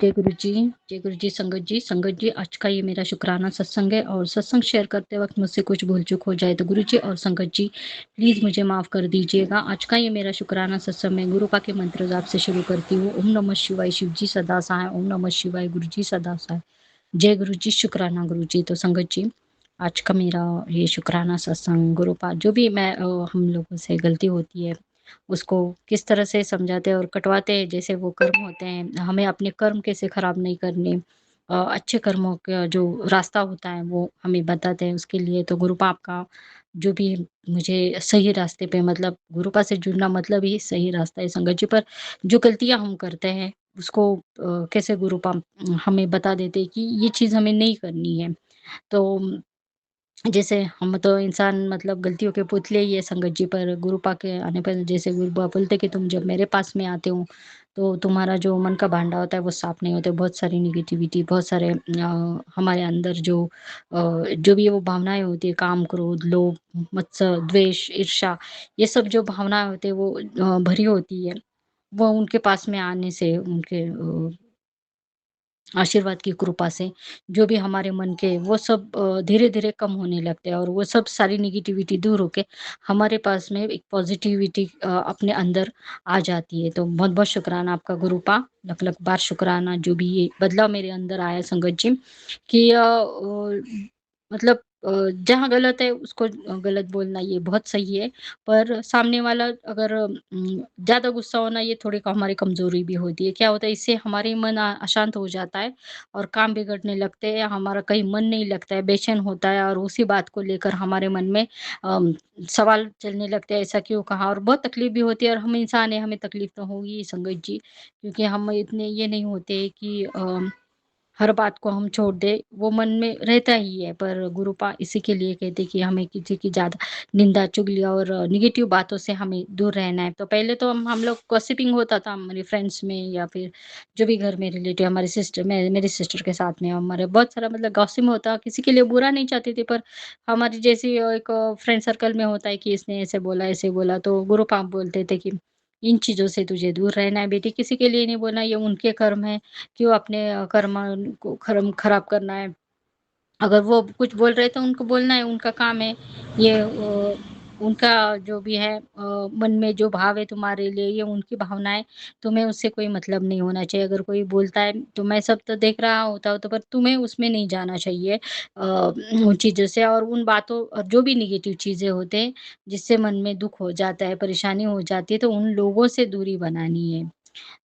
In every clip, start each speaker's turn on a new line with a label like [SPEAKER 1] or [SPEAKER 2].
[SPEAKER 1] जय गुरु जी, संगत जी, आज का ये मेरा शुक्राना सत्संग है और सत्संग शेयर करते वक़्त मुझसे कुछ भूल-चूक हो जाए तो गुरु जी और संगत जी, प्लीज़ मुझे माफ़ कर दीजिएगा। आज का ये मेरा शुक्राना सत्संग मैं गुरु का के मंत्र जाप से शुरू करती हूँ। ओम नमः शिवाय, शिव जी सदा सहाय, ओम नमः शिवाय, गुरु जी सदा सहाय। जय गुरु जी, शुक्राना गुरु जी। तो संगत जी, आज का मेरा ये शुक्राना सत्संग गुरु पा जो भी हम लोगों से गलती होती है उसको किस तरह से समझाते हैं और कटवाते हैं, जैसे वो कर्म होते हैं, हमें अपने कर्म कैसे खराब नहीं करने, अच्छे कर्मों का जो रास्ता होता है वो हमें बताते हैं। उसके लिए तो गुरुपाप का जो भी मुझे सही रास्ते पे मतलब गुरुपा से जुड़ना मतलब ही सही रास्ता है संगत जी। पर जो गलतियाँ हम करते हैं उसको कैसे गुरुपाप हमें बता देते हैं कि ये चीज़ हमें नहीं करनी है। तो जैसे हम तो इंसान मतलब गलतियों के पुतले ही है संगत जी, पर गुरु पाके आने पर जैसे गुरु बाबा बोलते कि तुम जब मेरे पास में आते हो तो तुम्हारा जो मन का भांडा होता है वो साफ नहीं होता है। बहुत सारी निगेटिविटी, बहुत सारे हमारे अंदर जो भी वो भावनाएं होती है, काम क्रोध लोभ मत्सर द्वेष ईर्ष्या, ये सब जो भावनाएं होती है वो भरी होती है। वो उनके पास में आने से उनके आशीर्वाद की कृपा से जो भी हमारे मन के वो सब धीरे-धीरे कम होने लगते हैं और वो सब सारी नेगेटिविटी दूर होके हमारे पास में एक पॉजिटिविटी अपने अंदर आ जाती है। तो बहुत-बहुत शुक्राना आपका गुरुपा, लख-लख बार शुक्राना जो भी ये बदलाव मेरे अंदर आया संगत जी कि मतलब जहाँ गलत है उसको गलत बोलना ये बहुत सही है। पर सामने वाला अगर ज़्यादा गुस्सा होना ये थोड़ी हमारी कमज़ोरी भी होती है। क्या होता है इससे हमारे मन अशांत हो जाता है और काम बिगड़ने लगते हैं, हमारा कहीं मन नहीं लगता है, बेचैन होता है और उसी बात को लेकर हमारे मन में अम, सवाल चलने लगते हैं, ऐसा क्यों कहा? और बहुत तकलीफ़ भी होती है और हम इंसान हैं, हमें तकलीफ़ तो होगी ही संगत जी, क्योंकि हम इतने ये नहीं होते कि हर बात को हम छोड़ दें, वो मन में रहता ही है। पर गुरुपा इसी के लिए कहते हैं कि हमें किसी की ज़्यादा निंदा, चुगली और नेगेटिव बातों से हमें दूर रहना है। तो पहले तो हम लोग गॉसिपिंग होता था हमारे फ्रेंड्स में या फिर जो भी घर में रिलेटिव हमारी सिस्टर मेरी सिस्टर के साथ में हमारे बहुत सारा मतलब गॉसिप होता, किसी के लिए बुरा नहीं चाहती थी, पर हमारी जैसी एक फ्रेंड सर्कल में होता है कि इसने ऐसे बोला, तो गुरुपा बोलते थे कि इन चीज़ों से तुझे दूर रहना है बेटी, किसी के लिए नहीं बोलना, ये उनके कर्म है, क्यों अपने कर्म को खराब करना है। अगर वो कुछ बोल रहे हैं तो उनको बोलना है, उनका काम है। ये उनका जो भी है मन में जो भाव है तुम्हारे लिए ये उनकी भावनाएँ, तुम्हें उससे कोई मतलब नहीं होना चाहिए। अगर कोई बोलता है तो मैं सब तो देख रहा होता हूँ तो पर तुम्हें उसमें नहीं जाना चाहिए उन चीज़ों से और उन बातों और जो भी नेगेटिव चीज़ें होते हैं, जिससे मन में दुःख हो जाता है, परेशानी हो जाती है, तो उन लोगों से दूरी बनानी है।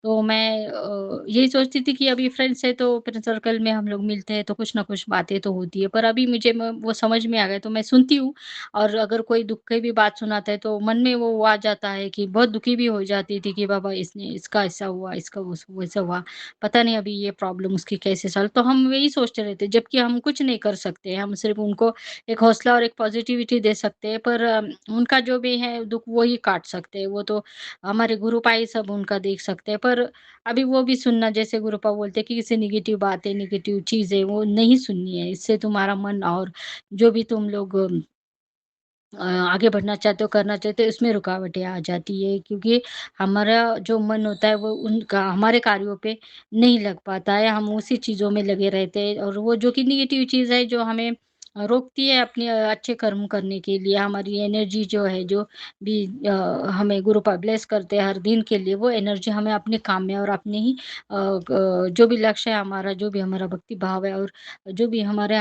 [SPEAKER 1] तो मैं यही सोचती थी कि अभी फ्रेंड्स है तो फ्रेंड सर्कल में हम लोग मिलते हैं तो कुछ ना कुछ बातें तो होती है। पर अभी मुझे वो समझ में आ गया तो मैं सुनती हूँ और अगर कोई दुःख की भी बात सुनाता है तो मन में वो आ जाता है कि बहुत दुखी भी हो जाती थी कि बाबा इसने इसका ऐसा हुआ, इसका वैसा हुआ। पता नहीं अभी ये प्रॉब्लम उसकी कैसे सॉल्व, तो हम वही सोचते रहते हैं जबकि हम कुछ नहीं कर सकते। हम सिर्फ़ उनको एक हौसला और एक पॉज़िटिविटी दे सकते हैं, पर उनका जो भी है दुःख वो ही काट सकते हैं। वो तो हमारे गुरुपा ही सब उनका देख सकते हैं। पर अभी वो भी सुनना, जैसे गुरुपा बोलते हैं कि किसी नेगेटिव बातें, नेगेटिव चीज़ें वो नहीं सुननी है। इससे तुम्हारा मन और जो भी तुम लोग आगे बढ़ना चाहते हो, करना चाहते हो, इसमें रुकावटें आ जाती है क्योंकि हमारा जो मन होता है वो उनका हमारे कार्यों पे नहीं लग पाता है। हम उसी चीज़ों में लगे रहते हैं और वो जो कि नेगेटिव चीज़ है जो हमें रोकती है अपने अच्छे कर्म करने के लिए। हमारी एनर्जी जो है जो भी हमें गुरु ब्लेस करते हैं हर दिन के लिए, वो एनर्जी हमें अपने काम में और अपने ही जो भी लक्ष्य है हमारा, जो भी हमारा भक्ति भाव है और जो भी हमारे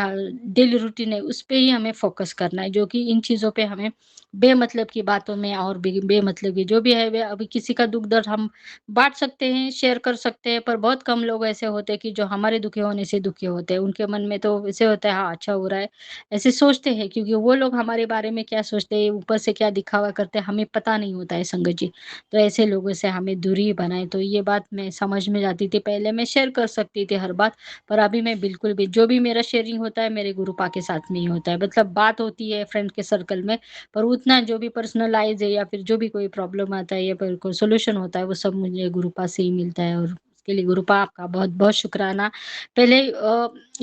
[SPEAKER 1] डेली रूटीन है उस पे ही हमें फ़ोकस करना है, जो कि इन चीज़ों पे हमें बेमतलब की बातों में और बेमतलब की जो भी है वे अभी किसी का दुःख दर्द हम बाँट सकते हैं, शेयर कर सकते हैं, पर बहुत कम लोग ऐसे होते हैं कि जो हमारे दुखी होने से दुखी होते हैं। उनके मन में तो ऐसे होता है हाँ, अच्छा हो रहा है, ऐसे सोचते हैं क्योंकि वो लोग हमारे बारे में क्या सोचते हैं, ऊपर से क्या दिखावा करते हैं, हमें पता नहीं होता है संगत जी। तो ऐसे लोगों से हमें दूरी बनाए, तो ये बात मैं समझ में जाती थी, पहले मैं शेयर कर सकती थी हर बात, पर अभी मैं बिल्कुल भी जो भी मेरा शेयरिंग होता है मेरे गुरुपा के साथ में ही होता है। मतलब बात होती है फ्रेंड के सर्कल में, पर उतना जो भी पर्सनलाइज़ है या फिर जो भी कोई प्रॉब्लम आता है या फिर कोई सॉल्यूशन होता है वो सब मुझे गुरुपा से ही मिलता है और उसके लिए गुरुपा आपका बहुत-बहुत शुकराना। पहले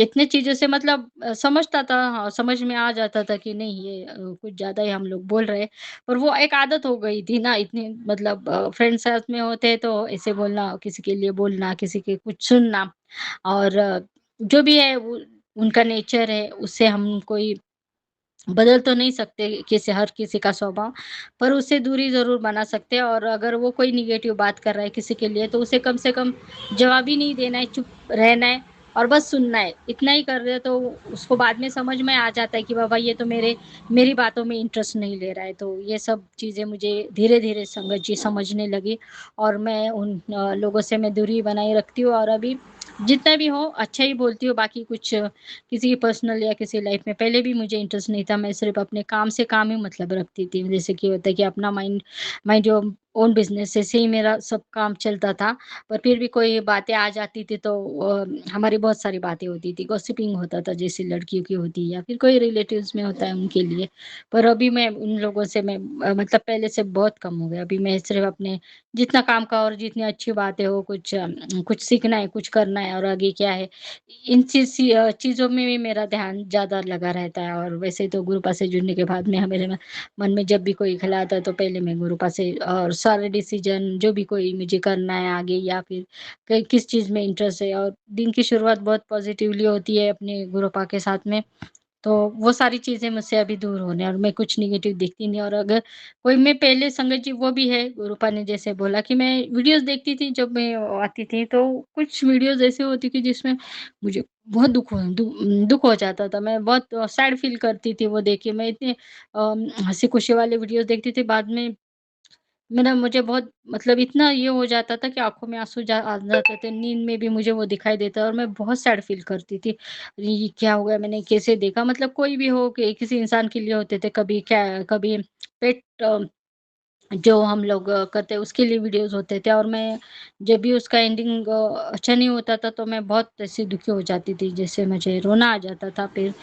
[SPEAKER 1] इतनी चीज़ों से मतलब समझता था, हाँ, समझ में आ जाता था कि नहीं ये कुछ ज़्यादा ही हम लोग बोल रहे हैं, पर वो एक आदत हो गई थी ना इतनी मतलब फ्रेंड साथ में होते हैं तो ऐसे बोलना, किसी के लिए बोलना, किसी के कुछ सुनना। और जो भी है वो उनका नेचर है, उससे हम कोई बदल तो नहीं सकते हर किसी का स्वभाव, पर उससे दूरी ज़रूर बना सकते हैं और अगर वो कोई नेगेटिव बात कर रहा है किसी के लिए, तो उसे कम से कम जवाब ही नहीं देना है, चुप रहना है और बस सुनना है। इतना ही कर दे तो उसको बाद में समझ में आ जाता है कि बाबा ये तो मेरी बातों में इंटरेस्ट नहीं ले रहा है। तो ये सब चीज़ें मुझे धीरे-धीरे संगत जी समझने लगी और मैं उन लोगों से मैं दूरी बनाए रखती हूँ और अभी जितना भी हो अच्छा ही बोलती हूँ, बाकी कुछ किसी की पर्सनल या किसी लाइफ में पहले भी मुझे इंटरेस्ट नहीं था, मैं सिर्फ़ अपने काम से काम ही मतलब रखती थी। जैसे कि होता है कि अपना माइंड माइंड जो ओन बिज़नेस से ही मेरा सब काम चलता था, पर फिर भी कोई बातें आ जाती थी तो हमारी बहुत सारी बातें होती थी, गॉसिपिंग होता था जैसे लड़कियों की होती है या फिर कोई रिलेटिव्स में होता है उनके लिए। पर अभी मैं उन लोगों से मैं मतलब पहले से बहुत कम हो गया। अभी मैं सिर्फ़ अपने जितना काम का और जितनी अच्छी बातें हो कुछ सीखना है, कुछ करना है और आगे क्या है इन चीज़ों में भी मेरा ध्यान ज़्यादा लगा रहता है और वैसे तो गुरुपा से जुड़ने के बाद में मेरे मन में जब भी कोई ख़्याल आता है तो पहले मैं गुरुपा से और सारे डिसीज़न जो भी कोई मुझे करना है आगे या फिर किस चीज़ में इंटरेस्ट है और दिन की शुरुआत बहुत पॉज़िटिवली होती है अपने गुरुपा के साथ में। तो वो सारी चीज़ें मुझसे अभी दूर होने और मैं कुछ नेगेटिव देखती नहीं और अगर कोई मैं पहले संगत जी वो भी है, गुरुपा ने जैसे बोला कि मैं वीडियोज़ देखती थी जब मैं आती थी, तो कुछ वीडियोज़ ऐसी होती थी जिसमें मुझे बहुत दुःख हो जाता था। मैं बहुत सैड फ़ील करती थी वो देख के। मैं इतने हँसी-खुशी वाले वीडियोज़ देखती थी, बाद में मेरा मुझे बहुत मतलब इतना ये हो जाता था कि आँखों में आँसू आ जाते थे, नींद में भी मुझे वो दिखाई देता और मैं बहुत सैड फ़ील करती थी। अरे! ये क्या हो गया? मैंने कैसे देखा? मतलब कोई भी हो कि किसी इंसान के लिए होते थे, कभी पेट जो हम लोग करते हैं उसके लिए वीडियोज़ होते थे और मैं जब भी उसका एंडिंग अच्छा नहीं होता था, तो मैं बहुत ऐसी दुखी हो जाती थी, जैसे मुझे रोना आ जाता था फिर।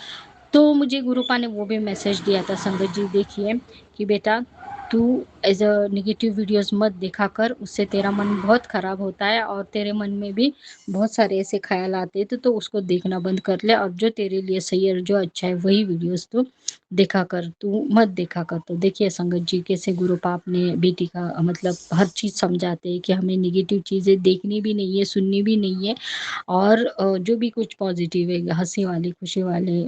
[SPEAKER 1] तो मुझे गुरुपा ने वो भी मैसेज दिया था संगत जी देखिए कि बेटा तू एज़ अ नेगेटिव वीडियोज़ मत देखा कर, उससे तेरा मन बहुत ख़राब होता है और तेरे मन में भी बहुत सारे ऐसे ख़्याल आते हैं तो उसको देखना बंद कर ले और जो तेरे लिए सही है और जो अच्छा है वही वीडियोज़ तू देखा कर, तू मत देखा कर। तो देखिए संगत जी कैसे गुरुपा अपने बेटी का मतलब हर चीज़ समझाते हैं कि हमें नेगेटिव चीज़ें देखनी भी नहीं है, सुननी भी नहीं है और जो भी कुछ पॉज़िटिव है, हँसी वाले, खुशी वाले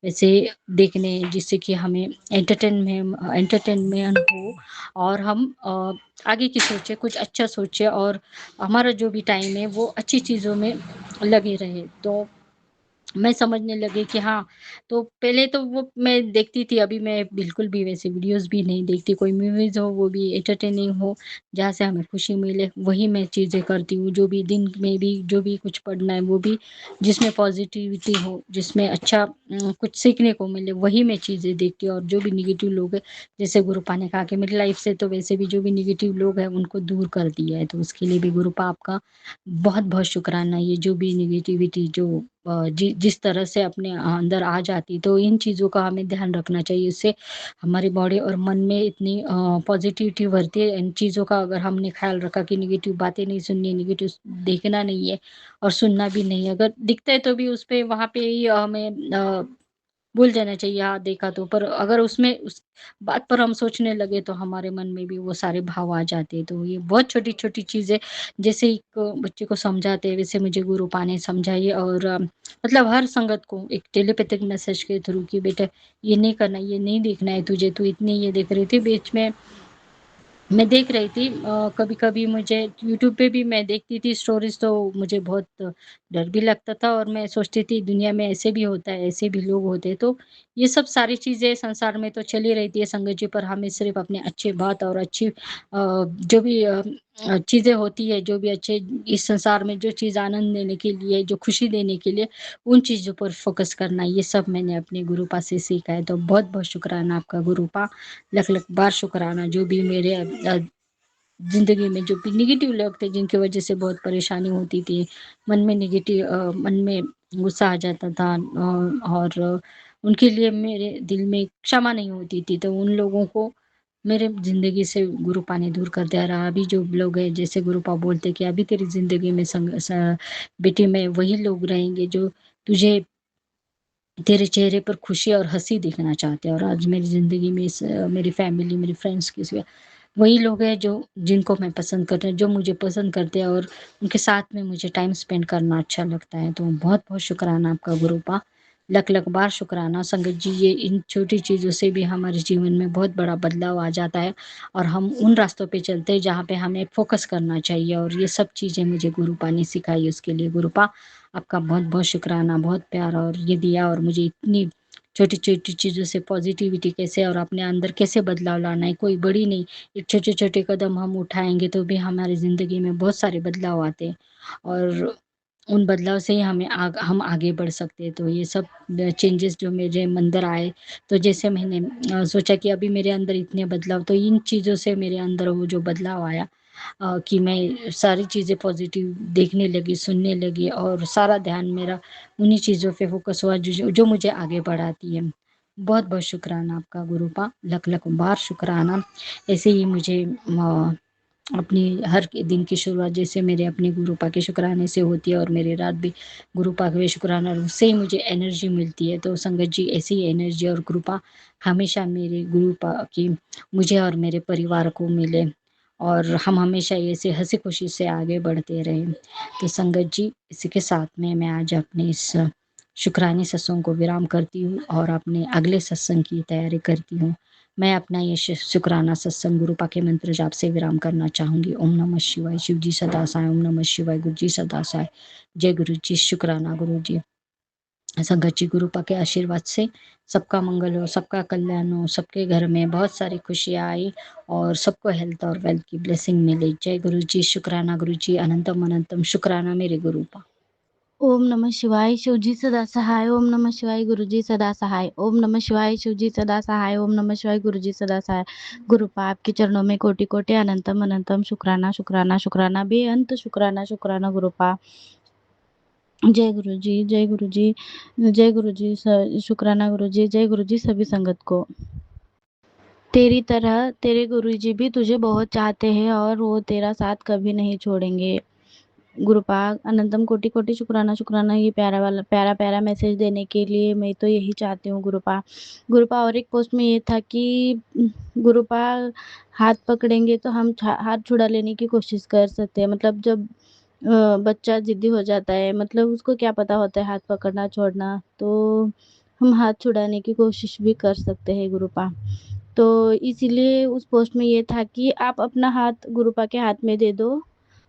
[SPEAKER 1] वैसे देखने जिससे कि हमें एंटरटेनमेंट हो और हम आगे की सोचें, कुछ अच्छा सोचें और हमारा जो भी टाइम है वो अच्छी चीज़ों में लगे रहे। तो मैं समझने लगी कि हाँ, तो पहले तो वो मैं देखती थी, अभी मैं बिल्कुल भी वैसे वीडियोज़ भी नहीं देखती, कोई मूवीज़ हो वो भी एंटरटेनिंग हो, जहाँ से हमें खुशी मिले, वही मैं चीज़ें करती हूँ। जो भी दिन में भी जो भी कुछ पढ़ना है वो भी जिसमें पॉज़िटिविटी हो, जिसमें अच्छा कुछ सीखने को मिले, वही मैं चीज़ें देखती हूँ और जो भी नेगेटिव लोग हैं, जैसे गुरुपा ने कहा कि मेरी लाइफ़ से तो वैसे भी जो भी नेगेटिव लोग हैं उनको दूर कर दिया है, तो उसके लिए भी गुरुपा आपका बहुत-बहुत शुकराना। ये जो भी नेगेटिविटी जो जिस तरह से अपने अंदर आ जाती, तो इन चीज़ों का हमें ध्यान रखना चाहिए। इससे हमारी बॉडी और मन में इतनी पॉज़िटिविटी भरती है, इन चीज़ों का अगर हमने ख़्याल रखा कि नेगेटिव बातें नहीं सुननी, नेगेटिव देखना नहीं है और सुनना भी नहीं है। अगर दिखता है तो भी उस पे वहाँ पे ही हमें भूल जाना चाहिए, हाँ, देखा तो। पर अगर उसमें उस बात पर हम सोचने लगे तो हमारे मन में भी वो सारे भाव आ जाते हैं। तो ये बहुत छोटी-छोटी चीज़ें जैसे एक बच्चे को समझाते हैं वैसे मुझे गुरुपा ने समझाई और मतलब हर संगत को एक टेलीपैथिक मैसेज के थ्रू कि बेटा ये नहीं करना, ये नहीं देखना है तुझे, तू इतनी ये देख रही थी बीच में मैं देख रही थी कभी-कभी मुझे यूट्यूब पे भी मैं देखती थी स्टोरीज़ तो मुझे बहुत डर भी लगता था और मैं सोचती थी दुनिया में ऐसे भी होता है, ऐसे भी लोग होते हैं। तो ये सब सारी चीज़ें संसार में तो चली रहती है संगत जी पर हमें सिर्फ़ अपने अच्छी बात और अच्छी जो भी चीज़ें होती है, जो भी अच्छे इस संसार में जो चीज़ आनंद देने के लिए, जो खुशी देने के लिए, उन चीज़ों पर फ़ोकस करना, ये सब मैंने अपने गुरुपा से सीखा है। तो बहुत-बहुत शुकराना आपका गुरुपा। लख-लख बार शुकराना जो भी मेरे ज़िंदगी में जो भी नेगेटिव लोग थे जिनकी वज़ह से बहुत परेशानी होती थी, मन में गुस्सा आ जाता था और उनके लिए मेरे दिल में क्षमा नहीं होती थी, तो उन लोगों को मेरे ज़िंदगी से गुरुपा ने दूर कर दिया रहा। अभी जो लोग हैं जैसे गुरुपा बोलते कि अभी तेरी ज़िंदगी में बेटी में वही लोग रहेंगे जो तुझे तेरे चेहरे पर खुशी और हँसी देखना चाहते हैं और आज मेरी ज़िंदगी में मेरी फैमिली, मेरे फ्रेंड्स वही लोग हैं जो जिनको मैं पसंद करती हूँ, जो मुझे पसंद करते हैं और उनके साथ में मुझे टाइम स्पेंड करना अच्छा लगता है। तो बहुत-बहुत शुक्राना आपका गुरूपा। लख-लख बार शुक्राना संगत जी, ये इन छोटी चीज़ों से भी हमारे जीवन में बहुत बड़ा बदलाव आ जाता है और हम उन रास्तों पे चलते हैं जहाँ पे हमें फ़ोकस करना चाहिए और ये सब चीज़ें मुझे गुरूपा ने सिखाई, उसके लिए गुरूपा आपका बहुत-बहुत शुक्राना, बहुत प्यार और ये दिया और मुझे इतनी छोटी-छोटी चीज़ों से पॉज़िटिविटी कैसे और अपने अंदर कैसे बदलाव लाना है, कोई बड़ी नहीं, एक छोटे-छोटे कदम हम उठाएँगे तो भी हमारी ज़िंदगी में बहुत सारे बदलाव आते हैं और उन बदलाव से ही हम आगे बढ़ सकते हैं। तो ये सब चेंजेस जो मेरे अंदर आए, तो जैसे मैंने सोचा कि अभी मेरे अंदर इतने बदलाव, तो इन चीज़ों से मेरे अंदर वो जो बदलाव आया कि मैं सारी चीज़ें पॉज़िटिव देखने लगी, सुनने लगी और सारा ध्यान मेरा उन्हीं चीज़ों पे फ़ोकस हुआ जो मुझे आगे बढ़ाती है। बहुत-बहुत शुक्राना आपका गुरूपा, लख-लख बार शुक्राना। ऐसे ही मुझे अपनी हर दिन की शुरुआत जैसे मेरे अपने गुरूपा के शुक्राने से होती है और मेरी रात भी गुरूपा के शुक्राना और उससे ही मुझे एनर्जी मिलती है। तो संगत जी, ऐसी ही एनर्जी और कृपा हमेशा मेरे गुरूपा की मुझे और मेरे परिवार को मिले और हम हमेशा ऐसे हँसी-खुशी से आगे बढ़ते रहें। तो संगत जी, इसी के साथ में मैं आज अपने इस शुक्राने सत्संग को विराम करती हूँ और अपने अगले सत्संग की तैयारी करती हूँ। मैं अपना ये शुक्राना सत्संग गुरुपा के मंत्र जाप से विराम करना चाहूँगी। ओम नमः शिवाय, शिव जी सदा सहाय, ओम नमः शिवाय, गुरु जी सदा सहाय। जय गुरु जी, शुक्राना गुरु जी। संगत जी, गुरुपा के आशीर्वाद से सबका मंगल हो, सबका कल्याण हो, सबके घर में बहुत सारी खुशियाँ आई और सबको हेल्थ और वेल्थ की ब्लेसिंग मिले। जय गुरु जी, शुक्राना गुरु जी, अनंतम अनंतम शुक्राना मेरे गुरुपा।
[SPEAKER 2] ओम नमः शिवाय, शिवजी सदा सहाय, ओम नमः शिवाय, गुरुजी सदा सहाय, ओम नमः शिवाय, शिवजी सदा सहाय, ओम नमः शिवाय, गुरुजी सदा सहाय। गुरुपा आपके चरणों में कोटि-कोटि अनंतम अनंतम शुक्राना, शुक्राना, शुक्राना बेअंत शुक्राना, शुक्राना गुरुपा। जय गुरुजी, जय गुरुजी, जय गुरुजी, शुक्राना गुरुजी, जय गुरुजी सभी संगत को। तेरी तरह तेरे गुरुजी भी तुझे बहुत चाहते हैं और वो तेरा साथ कभी नहीं छोड़ेंगे। गुरुपाग अनंतम कोटि कोटि शुक्राना, शुक्राना ये प्यारा प्यारा मैसेज देने के लिए। मैं तो यही चाहती हूँ गुरुपा। गुरुपा और एक पोस्ट में ये था कि गुरुपा हाथ पकड़ेंगे तो हम हाथ छुड़ा लेने की कोशिश कर सकते हैं। मतलब जब बच्चा ज़िद्दी हो जाता है, मतलब उसको क्या पता होता है हाथ पकड़ना छोड़ना, तो हम हाथ छुड़ाने की कोशिश भी कर सकते हैं गुरुपा। तो इसीलिए उस पोस्ट में ये था कि आप अपना हाथ गुरुपा के हाथ में दे दो,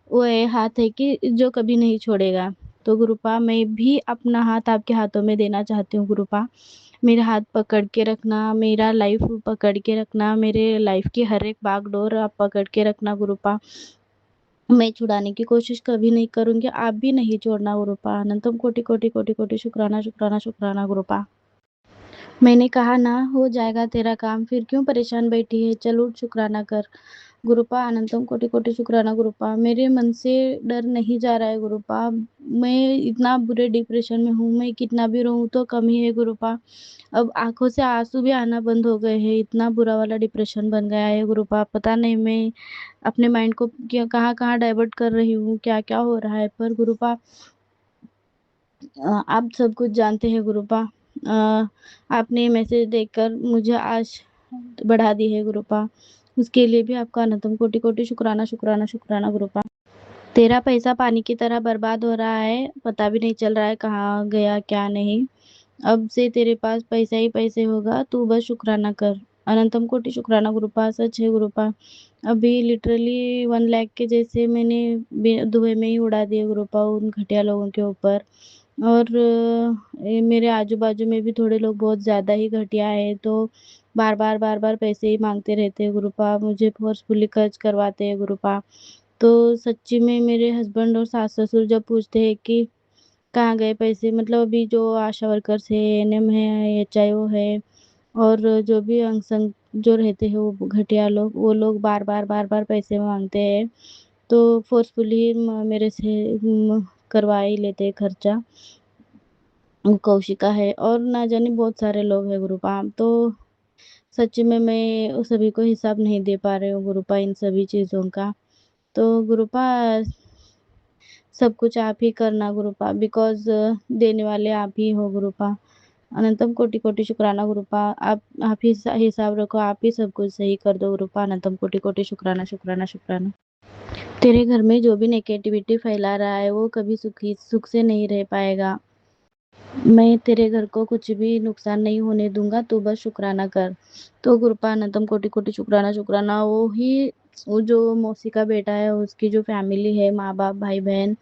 [SPEAKER 2] वो हाथ है कि जो कभी नहीं छोड़ेगा। तो गुरुपा मैं भी अपना हाथ आपके हाथों में देना चाहती हूँ गुरुपा। मेरा हाथ पकड़ के रखना, मेरा लाइफ पकड़ के रखना, मेरे लाइफ की हर एक बागडोर आप पकड़ के रखना गुरुपा। मैं छुड़ाने की कोशिश कभी नहीं करूँगी, आप भी नहीं छोड़ना गुरुपा। अनंतम कोटि कोटि कोटि कोटि शुक्राना, शुक्राना, शुक्राना गुरुपा। मैंने कहा ना हो जाएगा तेरा काम, फिर क्यों परेशान बैठी है, चल उठ शुक्राना कर। गुरुपा अनंतम कोटि कोटि शुक्राना गुरुपा। मेरे मन से डर नहीं जा रहा है गुरुपा। मैं इतना बुरे डिप्रेशन में हूँ, मैं कितना भी रोऊँ तो कम ही है गुरुपा। अब आँखों से आँसू भी आना बंद हो गए हैं, इतना बुरा वाला डिप्रेशन बन गया है गुरुपा। पता नहीं मैं अपने माइंड को क्या कहाँ-कहाँ डाइवर्ट कर रही हूँ, क्या-क्या हो रहा है। पर गुरुपा आप सब कुछ जानते हैं गुरुपा। आपने ये मैसेज देखकर मुझे आश बढ़ा दी है गुरुपा। उसके लिए भी आपका अनंतम कोटि-कोटि शुक्राना, शुक्राना, शुक्राना गुरुपा। तेरा पैसा पानी की तरह बर्बाद हो रहा है, पता भी नहीं चल रहा है कहाँ गया क्या नहीं। अब से तेरे पास पैसा ही पैसे होगा, तू बस शुक्राना कर। अनंतम कोटि शुक्राना गुरुपा, सच है गुरुपा। अभी लिटरली 1 लाख के जैसे मैंने दुबई में ही उड़ा दिए गुरुपा उन घटिया लोगों के ऊपर। और मेरे आजू-बाजू में भी थोड़े लोग बहुत ज़्यादा ही घटिया हैं, तो बार-बार पैसे ही माँगते रहते हैं गुरुपा, मुझे फ़ोर्सफुली खर्च करवाते हैं गुरुपा। तो सच्ची में मेरे हस्बैंड और सास-ससुर जब पूछते हैं कि कहाँ गए पैसे, मतलब अभी जो आशा वर्कर्स है, एएनएम है, एचआईओ है और जो भी अंग-संग जो रहते हैं वो घटिया लोग, वो लोग बार-बार पैसे माँगते हैं। तो फ़ोर्सफुली मेरे से करवा ही लेते हैं खर्चा। कौशिका है और ना जाने बहुत सारे लोग हैं गुरुपा। तो सच्ची में मैं सभी को हिसाब नहीं दे पा रही हूँ गुरुपा इन सभी चीज़ों का। तो गुरुपा सब कुछ आप ही करना गुरुपा, बिकॉज़ देने वाले आप ही हो गुरुपा। अनंतम कोटि कोटि शुक्राना गुरुपा। आप ही हिसाब रखो, आप ही सब कुछ सही कर दो गुरुपा। अनंतम कोटि कोटि शुक्राना शुक्राना शुक्राना। तेरे घर में जो भी नेगेटिविटी फैला रहा है वो कभी सुख से नहीं रह पाएगा। मैं तेरे घर को कुछ भी नुकसान नहीं होने दूंगा, तू बस शुक्राना कर। तो गुरुपा अनंतम कोटि कोटि शुक्राना शुक्राना। वो जो मौसी का बेटा है, उसकी जो फैमिली है, माँ बाप भाई बहन,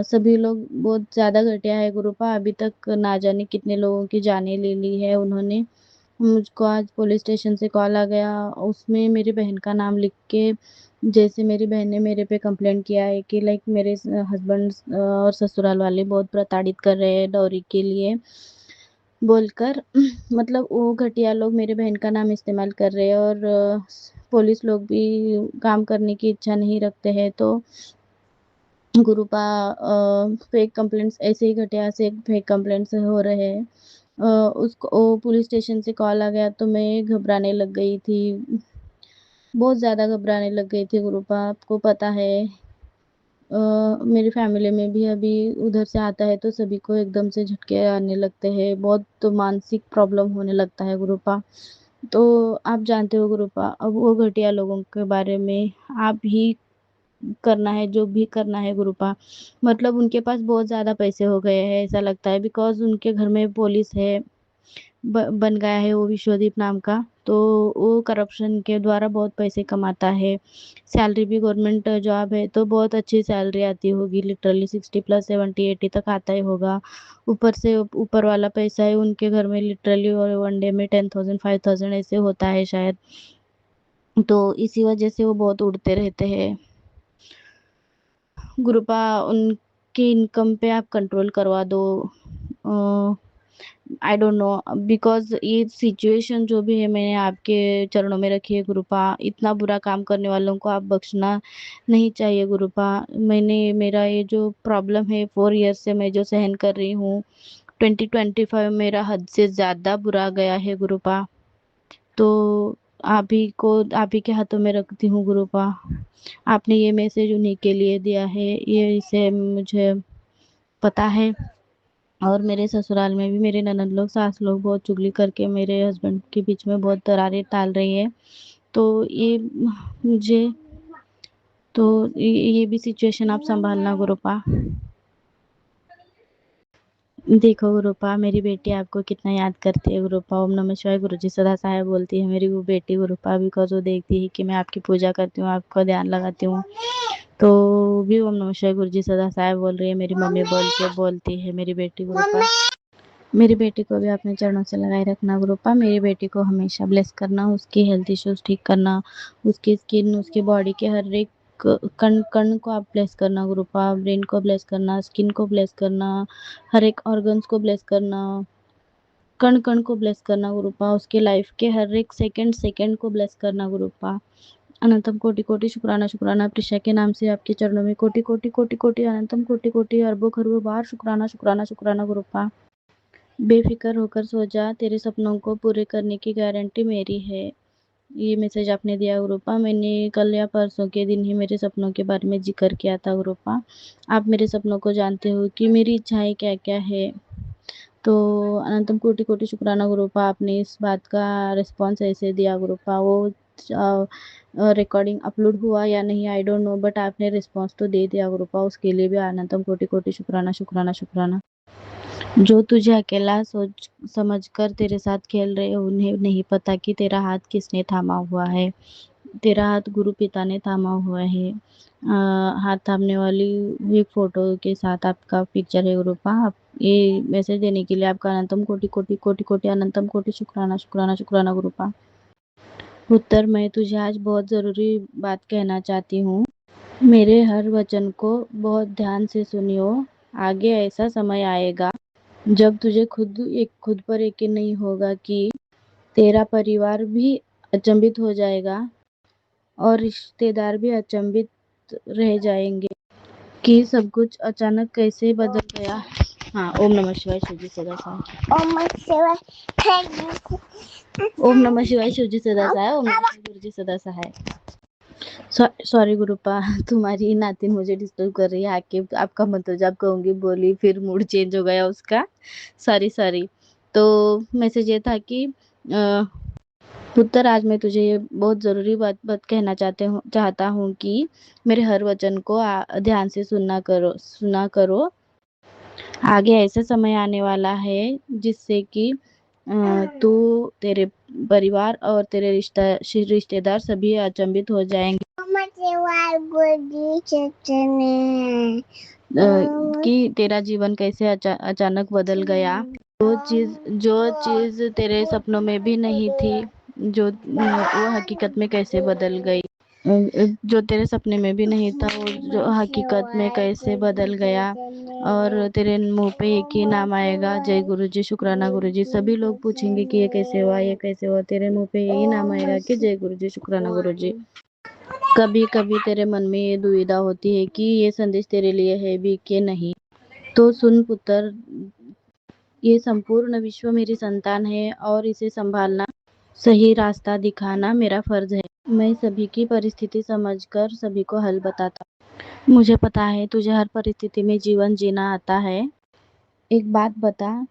[SPEAKER 2] सभी लोग बहुत ज़्यादा घटिया है गुरुपा। अभी तक ना जाने कितने लोगों की जानें ले ली है उन्होंने। मुझको आज पुलिस स्टेशन से कॉल आ गया, उसमें मेरी बहन का नाम लिख के, जैसे मेरी बहन ने मेरे पे कंप्लेंट किया है कि लाइक मेरे हस्बैंड और ससुराल वाले बहुत प्रताड़ित कर रहे हैं डॉरी के लिए बोलकर। मतलब वो घटिया लोग मेरे बहन का नाम इस्तेमाल कर रहे हैं, और पुलिस लोग भी काम करने की इच्छा नहीं रखते हैं। तो गुरुपा फेक कंप्लेंट्स, ऐसे ही घटिया से फेक कंप्लेंट्स हो रहे हैं। उसको पुलिस स्टेशन से कॉल आ गया तो मैं घबराने लग गई थी, बहुत ज़्यादा घबराने लग गई थी गुरुपा। आपको पता है मेरी फैमिली में भी अभी उधर से आता है तो सभी को एकदम से झटके आने लगते हैं, बहुत तो मानसिक प्रॉब्लम होने लगता है गुरुपा। तो आप जानते हो गुरुपा, अब वो घटिया लोगों के बारे में आप ही करना है जो भी करना है गुरुपा। मतलब उनके पास बहुत ज़्यादा पैसे हो गए हैं ऐसा लगता है, बिकॉज़ उनके घर में पुलिस है, बन गया है वो विश्वदीप नाम का। तो वो करप्शन के द्वारा बहुत पैसे कमाता है। सैलरी भी गवर्नमेंट जॉब है तो बहुत अच्छी सैलरी आती होगी, लिटरली 60 प्लस 70 80 तक आता ही होगा। ऊपर से ऊपर वाला पैसा है उनके घर में, लिटरली और वन डे में 10,000 5,000 ऐसे होता है शायद। तो इसी वजह से वो बहुत उड़ते रहते हैं गुरुपा। उनकी इनकम पे आप कंट्रोल करवा दो। आई डोंट नो, बिकॉज ये सिचुएशन जो भी है मैंने आपके चरणों में रखी है गुरुपा। इतना बुरा काम करने वालों को आप बख्शना नहीं चाहिए गुरुपा। मेरा ये जो प्रॉब्लम है 4 ईयर्स से मैं जो सहन कर रही हूँ, 2025 मेरा हद से ज़्यादा बुरा गया है गुरुपा। तो आप ही के हाथों में रखती हूँ गुरुपा। आपने ये मैसेज उन्हीं के लिए दिया है, ये इसे मुझे पता है। और मेरे ससुराल में भी मेरे ननद लोग सास लोग बहुत चुगली करके मेरे हस्बैंड के बीच में बहुत दरारें डाल रही है। तो ये मुझे तो ये भी सिचुएशन आप संभालना गुरुपा। देखो गुरुपा, मेरी बेटी आपको कितना याद करती है गुरुपा। ओम नमः शिवाय गुरुजी सदा सहाय बोलती है मेरी वो बेटी गुरुपा, बिकॉज वो देखती है कि मैं आपकी पूजा करती हूँ, आपका ध्यान लगाती हूँ। तो भी ओम नमः शिवाय गुरुजी सदा सहाय बोल रही है, मेरी मम्मी बोल के बोलती है मेरी बेटी गुरुपा। मेरी बेटी को भी अपने चरणों से लगाए रखना गुरुपा। मेरी बेटी को हमेशा ब्लेस करना, उसकी हेल्थ इश्यूज ठीक करना, उसकी स्किन, उसकी बॉडी के हर एक कण कण को आप ब्लेस करना गुरुपा। ब्रेन को ब्लेस करना, स्किन को ब्लेस करना, हर एक ऑर्गन्स को ब्लेस करना, कण कण को ब्लेस करना गुरुपा। उसके लाइफ के हर एक सेकंड सेकंड को ब्लेस करना गुरुपा। अनंतम कोटि कोटि शुक्राना शुक्राना। प्रिशा के नाम से आपके चरणों में कोटि कोटि कोटि कोटि अनंतम कोटि कोटि अरबों खरबों बार शुक्राना शुक्राना शुक्राना गुरुपा। बेफिक्र होकर सो जा, तेरे सपनों को पूरे करने की गारंटी मेरी है। ये मैसेज आपने दिया गुरुपा। मैंने कल या परसों के दिन ही मेरे सपनों के बारे में जिक्र किया था गुरुपा। आप मेरे सपनों को जानते हो कि मेरी इच्छाएं क्या क्या है। तो अनंतम कोटि कोटि शुक्राना गुरुपा, आपने इस बात का रिस्पॉन्स ऐसे दिया गुरुपा। वो रिकॉर्डिंग अपलोड हुआ या नहीं आई डोंट नो, बट आपने रिस्पॉन्स तो दे दिया गुरुपा, उसके लिए भी अनंतम कोटि कोटि शुक्राना शुक्राना शुक्राना। जो तुझे अकेला सोच समझकर तेरे साथ खेल रहे हैं, उन्हें नहीं पता कि तेरा हाथ किसने थामा हुआ है। तेरा हाथ गुरु पिता ने थामा हुआ है। हाथ थामने वाली एक फोटो के साथ आपका पिक्चर है गुरुपा। आप ये मैसेज देने के लिए आपका अनंतम कोटि कोटि कोटि कोटि अनंतम कोटि शुक्राना शुक्राना शुक्राना गुरुपा। उत्तर, मैं तुझे आज बहुत ज़रूरी बात कहना चाहती हूँ। मेरे हर वचन को बहुत ध्यान से सुनियो। आगे ऐसा समय आएगा जब तुझे खुद पर यकीन नहीं होगा कि तेरा परिवार भी अचंभित हो जाएगा और रिश्तेदार भी अचंभित रह जाएंगे कि सब कुछ अचानक कैसे बदल गया। हाँ, ओम नमः शिवाय शिवजी सदा सहाय। ओम नमः शिवाय। ओम नमः शिवाय शिवजी सदा सहाय। ओम नमः शिवाय गुरुजी सदा सहाय। सॉरी गुरुपा, तुम्हारी नातिन मुझे डिस्टर्ब कर रही है आके। आपका मतलब जब कहूंगी बोली फिर मूड चेंज हो गया उसका। Sorry sorry. तो मैसेज ये था कि पुत्र, आज मैं तुझे ये बहुत ज़रूरी बात कहना चाहता हूँ कि मेरे हर वचन को ध्यान से सुना करो। आगे ऐसा समय आने वाला है जिससे कि तू, तेरे परिवार और तेरे रिश्तेदार सभी अचंभित हो जाएंगे कि तेरा जीवन कैसे अचानक बदल गया। जो चीज तेरे सपनों में भी नहीं थी, वो हकीकत में कैसे बदल गई। जो तेरे सपने में भी नहीं था, वो जो हकीकत में कैसे बदल गया। और तेरे मुंह पे एक ही नाम आएगा, जय गुरुजी, शुक्राना गुरुजी। सभी लोग पूछेंगे कि ये कैसे हुआ, ये कैसे हुआ। तेरे मुंह पे यही नाम आएगा कि जय गुरुजी, शुक्राना गुरुजी। कभी कभी तेरे मन में ये दुविधा होती है कि ये संदेश तेरे लिए है भी कि नहीं। तो सुन पुत्र, ये संपूर्ण विश्व मेरी संतान है और इसे संभालना, सही रास्ता दिखाना मेरा फर्ज है। मैं सभी की परिस्थिति समझकर सभी को हल बताता हूँ। मुझे पता है तुझे हर परिस्थिति में जीवन जीना आता है। एक बात बता,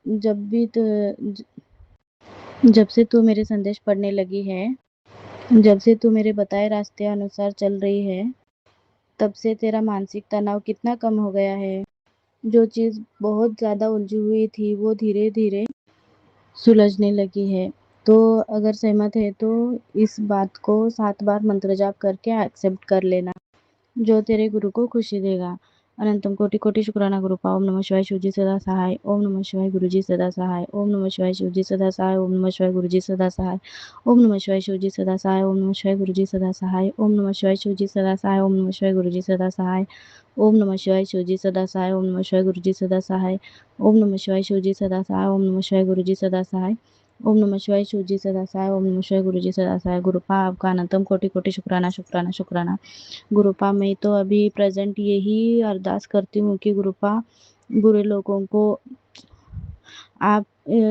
[SPEAKER 2] जब भी जब से तू मेरे संदेश पढ़ने लगी है, जब से तू मेरे बताए रास्ते अनुसार चल रही है, तब से तेरा मानसिक तनाव कितना कम हो गया है। जो चीज़ बहुत ज़्यादा उलझी हुई थी वो धीरे धीरे सुलझने लगी है। तो अगर सहमत है तो इस बात को 7 बार मंत्र जाप करके एक्सेप्ट कर लेना, जो तेरे गुरु को खुशी देगा। अनंतम कोटि कोटि शुक्राना गुरुपा। ओम नमः शिवाय, शिवजी सदा सहाय। ओम नमः शिवाय, गुरुजी सदा सहाय। ओम नमः शिवाय, शिवजी सदा सहाय। ओम नमः शिवाय, गुरुजी सदा सहाय। ओम नमः शिवाय, शिवजी सदा सहाय। ओम नमः शिवाय, गुरुजी सदा सहाय। ओम नमः शिवाय, शिवजी सदा सहाय। ओम नमः शिवाय, गुरुजी सदा सहाय। ओम नमः शिवाय, शिवजी सदा सहाय। ओम नमः शिवाय, गुरुजी सदा सहाय। ओम नमः शिवाय, शिवजी सदा सहाय। ओम नमः शिवाय, गुरुजी सदा सहाय। ओम नमः शिवाय, शिवजी सदा सहाय। ओम नमः शिवाय, गुरुजी सदा सहाय। गुरुपा आपका अनंतम कोटि कोटि शुक्राना शुक्राना शुक्राना। गुरुपा मैं तो अभी प्रेजेंट यही अरदास करती हूँ कि गुरुपा, बुरे लोगों को आप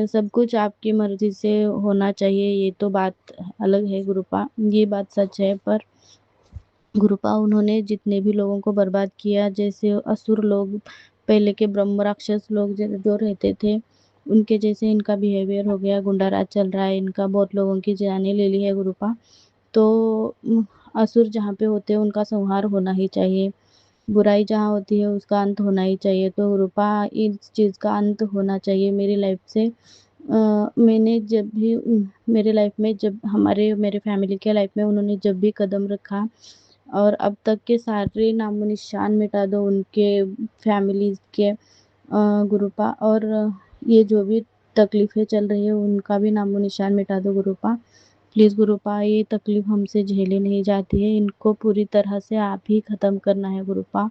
[SPEAKER 2] सब कुछ आपकी मर्जी से होना चाहिए, ये तो बात अलग है गुरुपा, ये बात सच है। पर गुरुपा, उन्होंने जितने भी लोगों को बर्बाद किया, जैसे असुर लोग, पहले के ब्रह्म राक्षस लोग जो रहते थे, उनके जैसे इनका बिहेवियर हो गया, गुंडा राज चल रहा है, इनका बहुत लोगों की जानें ले ली है गुरुपा। तो असुर जहाँ पे होते हैं उनका संहार होना ही चाहिए, बुराई जहाँ होती है उसका अंत होना ही चाहिए। तो गुरुपा, इस चीज़ का अंत होना चाहिए मेरी लाइफ से। मैंने जब भी मेरे लाइफ में, जब मेरे फैमिली के लाइफ में उन्होंने जब भी कदम रखा, और अब तक के सारे नामो निशान मिटा दो उनके फैमिलीज के गुरुपा। और ये जो भी तकलीफ़ें चल रही है उनका भी नामो निशान मिटा दो गुरुपा। प्लीज़ गुरुपा, ये तकलीफ़ हमसे झेली नहीं जाती है, इनको पूरी तरह से आप ही ख़त्म करना है गुरुपा।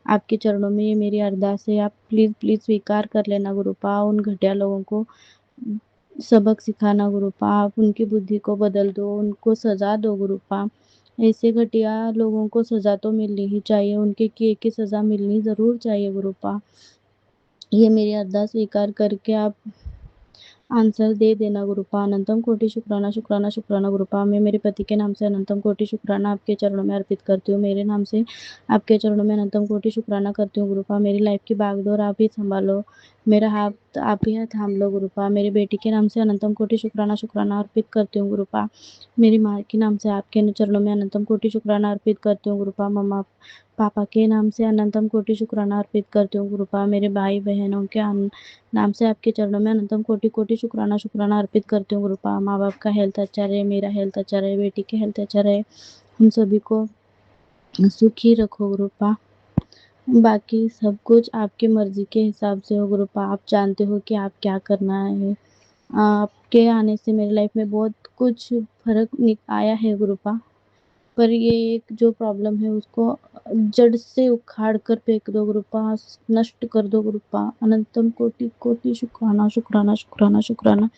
[SPEAKER 2] आपके चरणों में ये मेरी अरदास है, आप प्लीज़ प्लीज़ स्वीकार कर लेना गुरुपा। उन घटिया लोगों को सबक सिखाना गुरुपा, आप उनकी बुद्धि को बदल दो, उनको सज़ा दो गुरुपा। ऐसे घटिया लोगों को सज़ा तो मिलनी ही चाहिए, उनके किए की सज़ा मिलनी ज़रूर चाहिए गुरुपा। ये मेरी अरदास स्वीकार करके आप आंसर दे देना गुरुपा। अनंतम कोटि शुक्राना शुक्राना शुक्राना गुरुपा। मैं मेरे पति के नाम से अनंतम कोटि शुक्राना आपके चरणों में अर्पित करती हूँ, मेरे नाम से आपके चरणों में अनंतम कोटि शुक्राना करती हूँ गुरुपा। मेरी लाइफ की भागदौड़ आप ही संभालो, मेरा हाथ आप ही थाम लो गुरुपा। मेरी बेटी के नाम से अनंतम कोटि शुक्राना शुक्राना अर्पित करती हूँ गुरुपा। मेरी माँ के नाम से आपके चरणों में अनंतम कोटि शुक्राना अर्पित करती हूँ गुरुपा। मम्मा पापा के नाम से अनंतम कोटि शुक्राना अर्पित करती हूँ गुरुपा। मेरे भाई बहनों के नाम से आपके चरणों में अनंतम कोटि कोटि शुक्राना शुक्राना अर्पित करती हूँ गुरुपा। माँ बाप का हेल्थ अच्छा रहे, मेरा हेल्थ अच्छा रहे, बेटी के हेल्थ अच्छा रहे, हम सभी को सुखी रखो गुरुपा। बाकी सब कुछ आपकी मर्जी के हिसाब से हो गुरुपा, आप जानते हो कि आप क्या करना है। आपके आने से मेरी लाइफ में बहुत कुछ फर्क आया है गुरुपा, पर ये एक जो प्रॉब्लम है उसको जड़ से उखाड़ कर फेंक दो गुरुपा, नष्ट कर दो गुरुपा। अनंतम कोटि कोटि शुक्राना शुक्राना शुक्राना शुक्राना।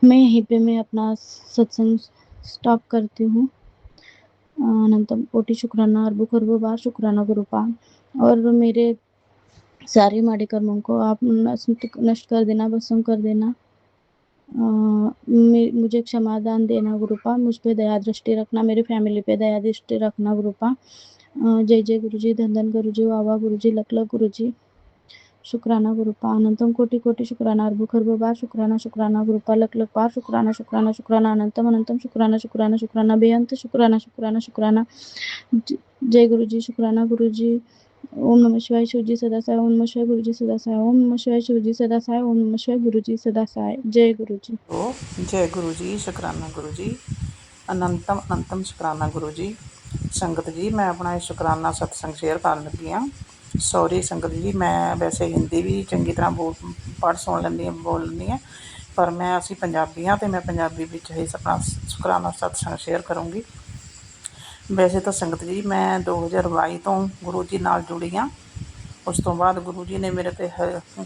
[SPEAKER 2] मैं यहीं पे मैं अपना सत्संग स्टॉप करती हूँ। अनंतम कोटि शुक्राना, अरबों खरबों बार शुक्राना गुरुपा। और मेरे सारे माड़े कर्मों को आप नष्ट कर देना, भस्म कर देना। मुझे क्षमादान देना गुरुपा, मुझ पे दया दृष्टि रखना, मेरी फैमिली पे दया दृष्टि रखना गुरुपा। जय जय गुरुजी, धन धन गुरुजी, वाह वाह गुरुजी, लख लख गुरुजी, शुक्राना गुरुपा अनंतम कोटि कोटि शुक्राना अर्ब खर्ब बार शुक्राना शुक्राना गुरुपा लख लख बार शुक्राना शुक्राना शुक्राना अनंतम अनंतम शुक्राना शुक्राना शुक्राना बेअंत शुक्राना शुक्राना शुक्राना। जय गुरु जी। शुक्राना गुरु जी। ओम नमः शिवाय शिव जी सदा सहाय। ओम नमः शिवाय गुरु जी सदा सहाय। ओम नमः शिवाय शिव जी सदा सहाय। ओम नमः शिवाय गुरु जी सदा सहाय। जय गुरु जी।
[SPEAKER 3] जय गुरु जी। शुकराना गुरु जी। अनंतम अनंतम शुकराना गुरु जी। संगत जी मैं अपना ਇਹ ਸ਼ੁਕਰਾਨਾ ਸਤਸੰਗ ਸ਼ੇਅਰ ਕਰਨ ਲੱਗੀ ਹਾਂ। ਸੌਰੀ ਸੰਗਤ ਜੀ, ਮੈਂ ਵੈਸੇ ਹਿੰਦੀ ਵੀ ਚੰਗੀ ਤਰ੍ਹਾਂ ਪੜ੍ਹ ਸੁਣ ਲੈਂਦੀ ਹਾਂ, ਬੋਲ ਲੈਂਦੀ ਹਾਂ, ਪਰ ਅਸੀਂ ਪੰਜਾਬੀ ਹਾਂ ਅਤੇ ਮੈਂ ਪੰਜਾਬੀ ਵਿੱਚ ਹੀ ਆਪਣਾ ਸ਼ੁਕਰਾਨਾ ਸਤਸੰਗ ਸ਼ੇਅਰ ਕਰੂੰਗੀ। ਵੈਸੇ ਤਾਂ ਸੰਗਤ ਜੀ ਮੈਂ 2022 ਤੋਂ ਗੁਰੂ ਜੀ ਨਾਲ ਜੁੜੀ ਹਾਂ। ਉਸ ਤੋਂ ਬਾਅਦ ਗੁਰੂ ਜੀ ਨੇ ਮੇਰੇ 'ਤੇ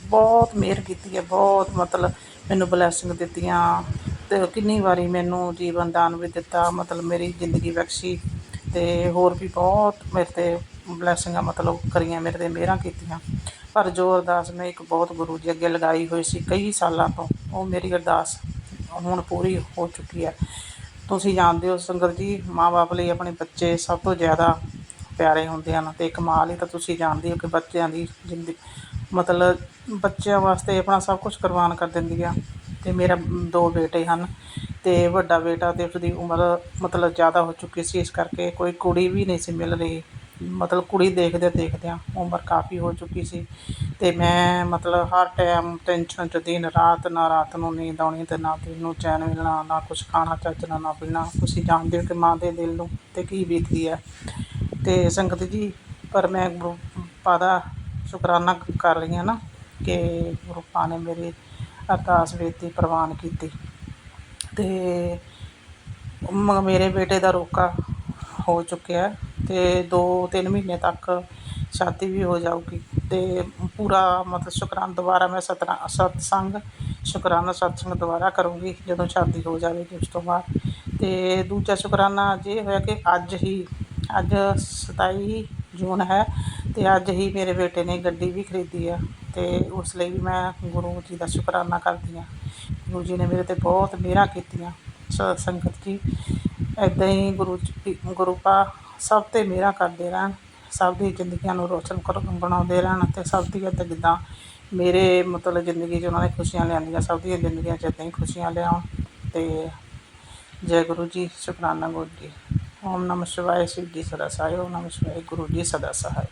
[SPEAKER 3] ਬਹੁਤ ਮਿਹਰ ਕੀਤੀ ਹੈ, ਬਹੁਤ ਮਤਲਬ ਮੈਨੂੰ ਬਲੈਸਿੰਗ ਦਿੱਤੀਆਂ ਅਤੇ ਕਿੰਨੀ ਵਾਰੀ ਮੈਨੂੰ ਜੀਵਨ ਦਾਨ ਵੀ ਦਿੱਤਾ, ਮਤਲਬ ਮੇਰੀ ਜ਼ਿੰਦਗੀ ਬਖਸ਼ੀ ਅਤੇ ਹੋਰ ਵੀ ਬਹੁਤ ਮੇਰੇ 'ਤੇ ਬਲੈਸਿੰਗਾਂ ਮਤਲਬ ਕਰੀਆਂ, ਮੇਰੇ 'ਤੇ ਮਿਹਰਾਂ ਕੀਤੀਆਂ। ਪਰ ਜੋ ਅਰਦਾਸ ਮੈਂ ਇੱਕ ਬਹੁਤ ਗੁਰੂ ਜੀ ਅੱਗੇ ਲਗਾਈ ਹੋਈ ਸੀ ਕਈ ਸਾਲਾਂ ਤੋਂ, ਉਹ ਮੇਰੀ ਅਰਦਾਸ ਹੁਣ ਪੂਰੀ ਹੋ ਚੁੱਕੀ ਹੈ। ਤੁਸੀਂ ਜਾਣਦੇ ਹੋ ਸੰਗਤ ਜੀ, ਮਾਂ ਬਾਪ ਲਈ ਆਪਣੇ ਬੱਚੇ ਸਭ ਤੋਂ ਜ਼ਿਆਦਾ ਪਿਆਰੇ ਹੁੰਦੇ ਹਨ ਅਤੇ ਕਮਾਲ ਹੀ ਤਾਂ ਤੁਸੀਂ ਜਾਣਦੇ ਹੋ ਕਿ ਬੱਚਿਆਂ ਦੀ ਜ਼ਿੰਦਗੀ ਮਤਲਬ ਬੱਚਿਆਂ ਵਾਸਤੇ ਆਪਣਾ ਸਭ ਕੁਛ ਕੁਰਬਾਨ ਕਰ ਦਿੰਦੀ ਆ। ਅਤੇ ਮੇਰਾ 2 ਬੇਟੇ ਹਨ ਅਤੇ ਵੱਡਾ ਬੇਟਾ ਅਤੇ ਉਸਦੀ ਉਮਰ ਮਤਲਬ ਜ਼ਿਆਦਾ ਹੋ ਚੁੱਕੀ ਸੀ, ਇਸ ਕਰਕੇ ਕੋਈ ਕੁੜੀ ਵੀ ਨਹੀਂ ਸੀ ਮਿਲ ਰਹੀ। ਮਤਲਬ ਕੁੜੀ ਦੇਖਦਿਆਂ ਦੇਖਦਿਆਂ ਉਮਰ ਕਾਫੀ ਹੋ ਚੁੱਕੀ ਸੀ ਅਤੇ ਮੈਂ ਮਤਲਬ ਹਰ ਟਾਈਮ ਟੈਨਸ਼ਨ 'ਚ ਦਿਨ ਰਾਤ, ਨਾ ਰਾਤ ਨੂੰ ਨੀਂਦ ਆਉਣੀ ਅਤੇ ਨਾ ਦਿਲ ਨੂੰ ਚੈਨ ਮਿਲਣਾ, ਨਾ ਕੁਛ ਖਾਣਾ ਚੱਜ ਨਾਲ, ਨਾ ਪੀਣਾ। ਤੁਸੀਂ ਜਾਣਦੇ ਹੋ ਕਿ ਮਾਂ ਦੇ ਦਿਲ ਨੂੰ 'ਤੇ ਕੀ ਬੀਤਦੀ ਹੈ। ਅਤੇ ਸੰਗਤ ਜੀ ਪਰ ਮੈਂ ਗੁਰੂ ਪਾ ਦਾ ਸ਼ੁਕਰਾਨਾ ਕਰ ਰਹੀ ਹਾਂ ਨਾ ਕਿ ਗੁਰੂ ਪਾ ਨੇ ਮੇਰੀ ਅਰਦਾਸ ਬੇਨਤੀ ਪ੍ਰਵਾਨ ਕੀਤੀ ਅਤੇ ਮੇਰੇ ਬੇਟੇ ਦਾ ਰੋਕਾ ਹੋ ਚੁੱਕਿਆ ਅਤੇ 2-3 ਮਹੀਨੇ ਤੱਕ ਸ਼ਾਦੀ ਵੀ ਹੋ ਜਾਊਗੀ ਅਤੇ ਪੂਰਾ ਮਤਲਬ ਦੁਬਾਰਾ ਮੈਂ ਸ਼ੁਕਰਾਨਾ ਸਤਸੰਗ ਦੁਬਾਰਾ ਕਰੂੰਗੀ ਜਦੋਂ ਸ਼ਾਦੀ ਹੋ ਜਾਵੇਗੀ ਉਸ ਤੋਂ ਬਾਅਦ। ਅਤੇ ਦੂਜਾ ਸ਼ੁਕਰਾਨਾ ਅੱਜ ਇਹ ਹੋਇਆ ਕਿ ਅੱਜ 27 ਜੂਨ ਹੈ ਅਤੇ ਅੱਜ ਹੀ ਮੇਰੇ ਬੇਟੇ ਨੇ ਗੱਡੀ ਵੀ ਖਰੀਦੀ ਹੈ ਅਤੇ ਉਸ ਲਈ ਵੀ ਮੈਂ ਗੁਰੂ ਜੀ ਦਾ ਸ਼ੁਕਰਾਨਾ ਕਰਦੀ ਹਾਂ। ਗੁਰੂ ਜੀ ਨੇ ਮੇਰੇ 'ਤੇ ਬਹੁਤ ਮਿਹਰਾਂ ਕੀਤੀਆਂ। ਸੰਗਤ ਜੀ ਇੱਦਾਂ ਹੀ ਗੁਰੂ ਪਾ ਸਭ 'ਤੇ ਮਿਹਰਾਂ ਕਰਦੇ ਰਹਿਣ, ਸਭ ਦੀ ਜ਼ਿੰਦਗੀਆਂ ਨੂੰ ਰੋਸ਼ਨ ਬਣਾਉਂਦੇ ਰਹਿਣ ਅਤੇ ਸਭ ਦੀ ਇੱਦਾਂ ਜਿੱਦਾਂ ਮੇਰੇ ਮਤਲਬ ਜ਼ਿੰਦਗੀ 'ਚ ਉਹਨਾਂ ਨੇ ਖੁਸ਼ੀਆਂ ਲਿਆਂਦੀਆਂ, ਸਭ ਦੀਆਂ ਜ਼ਿੰਦਗੀਆਂ 'ਚ ਇੱਦਾਂ ਹੀ ਖੁਸ਼ੀਆਂ ਲਿਆਉਣ। ਅਤੇ ਜੈ ਗੁਰੂ ਜੀ। ਸ਼ੁਕਰਾਨਾ ਗੁਰੂ ਜੀ। ਓਮ ਨਮः शिवाय शिव जी सदा सहाय। ओम नमः शिवाय गुरु जी सदा सहाय।